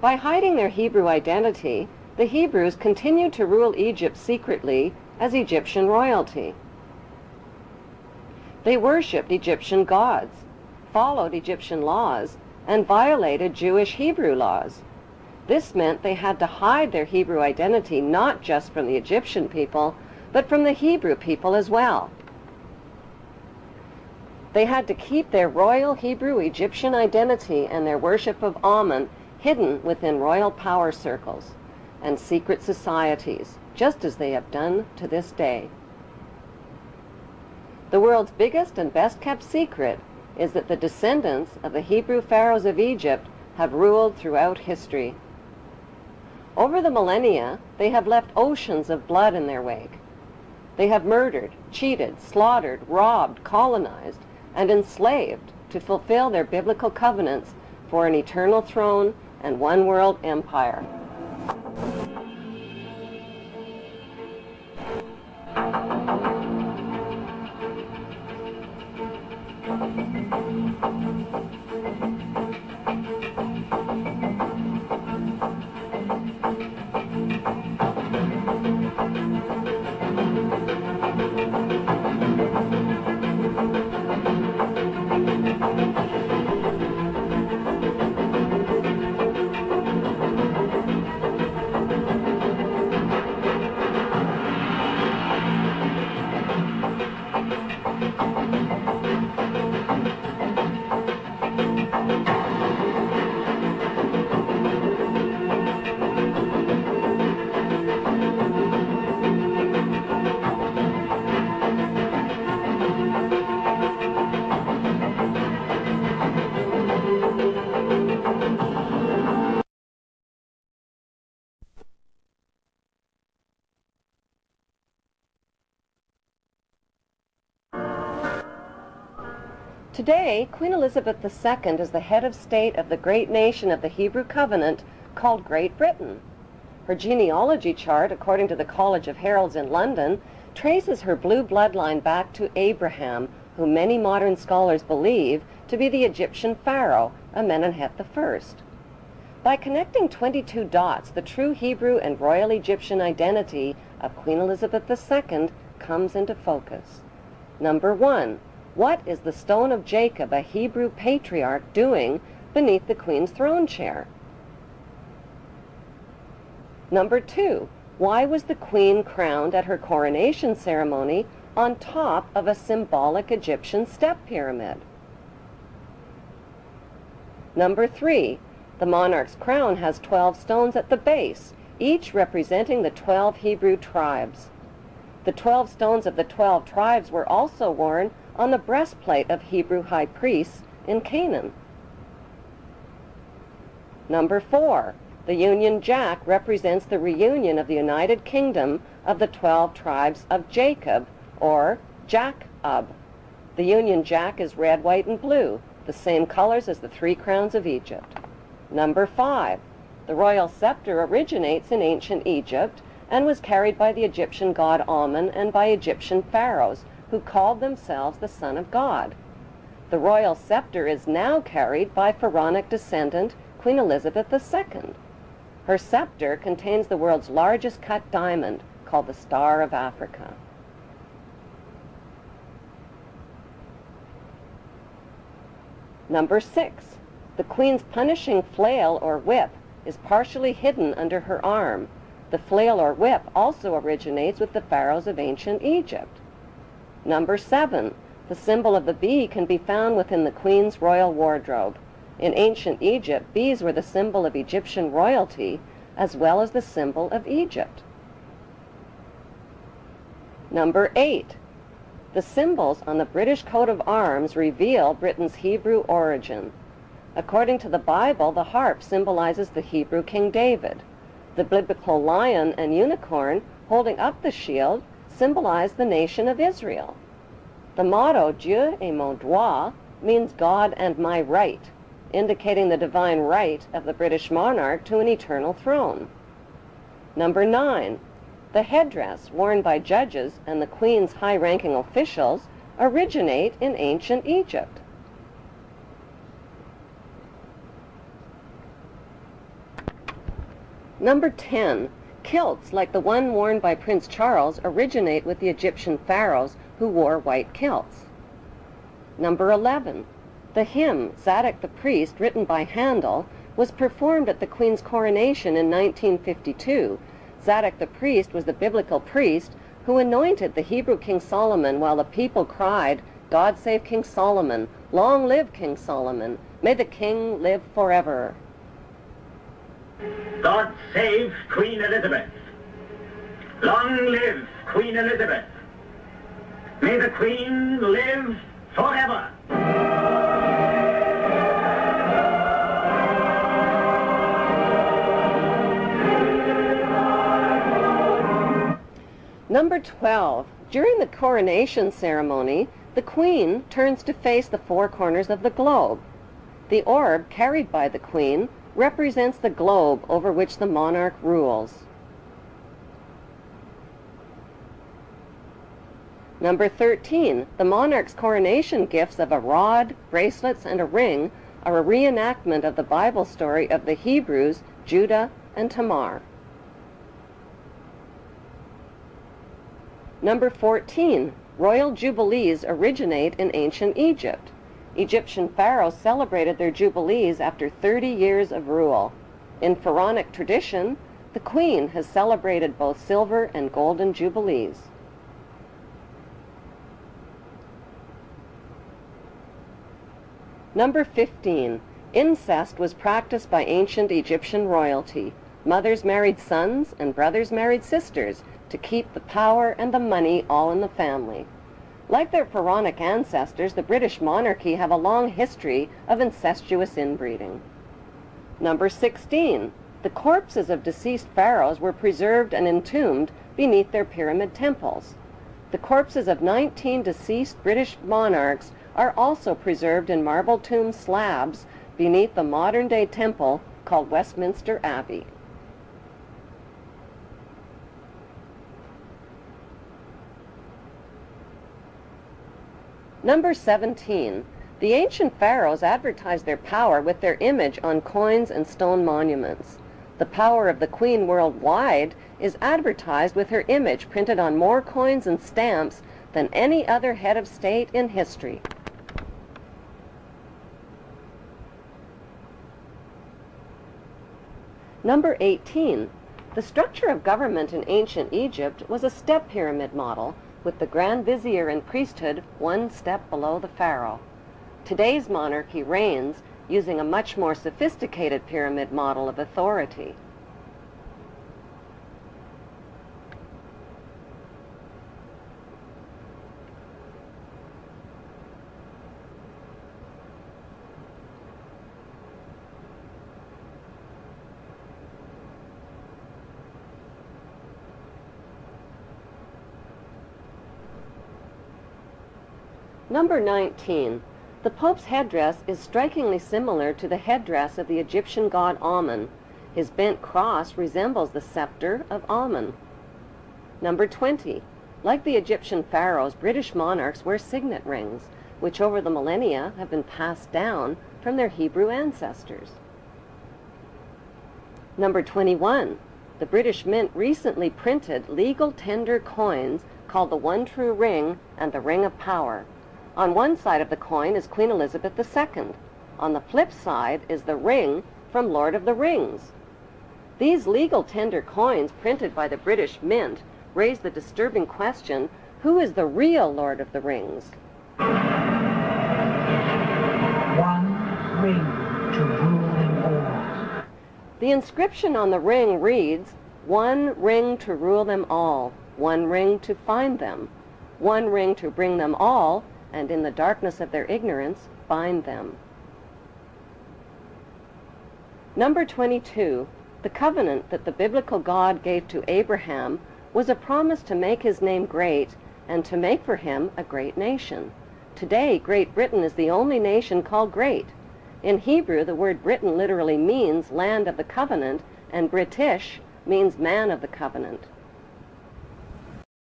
By hiding their Hebrew identity, the Hebrews continued to rule Egypt secretly as Egyptian royalty. They worshipped Egyptian gods, followed Egyptian laws, and violated Jewish Hebrew laws. This meant they had to hide their Hebrew identity not just from the Egyptian people, but from the Hebrew people as well. They had to keep their royal Hebrew Egyptian identity and their worship of Amun hidden within royal power circles and secret societies, just as they have done to this day. The world's biggest and best-kept secret is that the descendants of the Hebrew pharaohs of Egypt have ruled throughout history. Over the millennia, they have left oceans of blood in their wake. They have murdered, cheated, slaughtered, robbed, colonized, and enslaved to fulfill their biblical covenants for an eternal throne and one world empire. Today, Queen Elizabeth II is the head of state of the great nation of the Hebrew covenant called Great Britain. Her genealogy chart, according to the College of Heralds in London, traces her blue bloodline back to Abraham, who many modern scholars believe to be the Egyptian pharaoh, Amenemhet I. By connecting 22 dots, the true Hebrew and royal Egyptian identity of Queen Elizabeth II comes into focus. Number 1. What is the stone of Jacob, a Hebrew patriarch, doing beneath the Queen's throne chair? Number 2. Why was the Queen crowned at her coronation ceremony on top of a symbolic Egyptian step pyramid? Number 3. The monarch's crown has 12 stones at the base, each representing the 12 Hebrew tribes. The 12 stones of the 12 tribes were also worn on the breastplate of Hebrew high priests in Canaan. Number 4. The Union Jack represents the reunion of the United Kingdom of the 12 tribes of Jacob, or Jacob. The Union Jack is red, white, and blue, the same colors as the 3 crowns of Egypt. Number 5. The royal scepter originates in ancient Egypt and was carried by the Egyptian god Amun and by Egyptian pharaohs, who called themselves the Son of God. The royal scepter is now carried by pharaonic descendant Queen Elizabeth II. Her scepter contains the world's largest cut diamond, called the Star of Africa. Number 6. The Queen's punishing flail or whip is partially hidden under her arm. The flail or whip also originates with the pharaohs of ancient Egypt. Number 7. The symbol of the bee can be found within the Queen's royal wardrobe. In ancient Egypt, bees were the symbol of Egyptian royalty as well as the symbol of Egypt. Number 8. The symbols on the British coat of arms reveal Britain's Hebrew origin. According to the Bible, the harp symbolizes the Hebrew King David. The biblical lion and unicorn holding up the shield symbolize the nation of Israel. The motto, Dieu est mon droit, means God and my right, indicating the divine right of the British monarch to an eternal throne. Number 9. The headdress worn by judges and the Queen's high-ranking officials originate in ancient Egypt. Number 10. Kilts, like the one worn by Prince Charles, originate with the Egyptian pharaohs who wore white kilts. Number 11. The hymn, Zadok the Priest, written by Handel, was performed at the Queen's coronation in 1952. Zadok the Priest was the biblical priest who anointed the Hebrew King Solomon while the people cried, "God save King Solomon! Long live King Solomon! May the king live forever!" God save Queen Elizabeth! Long live Queen Elizabeth! May the Queen live forever! Number 12. During the coronation ceremony, the Queen turns to face the four corners of the globe. The orb carried by the Queen represents the globe over which the monarch rules. Number 13. The monarch's coronation gifts of a rod, bracelets, and a ring are a reenactment of the Bible story of the Hebrews, Judah, and Tamar. Number 14. Royal jubilees originate in ancient Egypt. Egyptian pharaohs celebrated their jubilees after 30 years of rule. In pharaonic tradition, the Queen has celebrated both silver and golden jubilees. Number 15. Incest was practiced by ancient Egyptian royalty. Mothers married sons and brothers married sisters to keep the power and the money all in the family. Like their pharaonic ancestors, the British monarchy have a long history of incestuous inbreeding. Number 16. The corpses of deceased pharaohs were preserved and entombed beneath their pyramid temples. The corpses of 19 deceased British monarchs are also preserved in marble tomb slabs beneath the modern-day temple called Westminster Abbey. Number 17. The ancient pharaohs advertised their power with their image on coins and stone monuments. The power of the Queen worldwide is advertised with her image printed on more coins and stamps than any other head of state in history. Number 18. The structure of government in ancient Egypt was a step pyramid model, with the Grand Vizier and priesthood one step below the pharaoh. Today's monarchy reigns using a much more sophisticated pyramid model of authority. Number 19. The Pope's headdress is strikingly similar to the headdress of the Egyptian god Amun. His bent cross resembles the scepter of Amun. Number 20. Like the Egyptian pharaohs, British monarchs wear signet rings, which over the millennia have been passed down from their Hebrew ancestors. Number 21. The British Mint recently printed legal tender coins called the One True Ring and the Ring of Power. On one side of the coin is Queen Elizabeth II. On the flip side is the ring from Lord of the Rings. These legal tender coins printed by the British Mint raise the disturbing question, who is the real Lord of the Rings? One ring to rule them all. The inscription on the ring reads, "One ring to rule them all, one ring to find them, one ring to bring them all, and in the darkness of their ignorance, bind them." Number 22. The covenant that the biblical God gave to Abraham was a promise to make his name great and to make for him a great nation. Today, Great Britain is the only nation called great. In Hebrew, the word Britain literally means land of the covenant, and British means man of the covenant.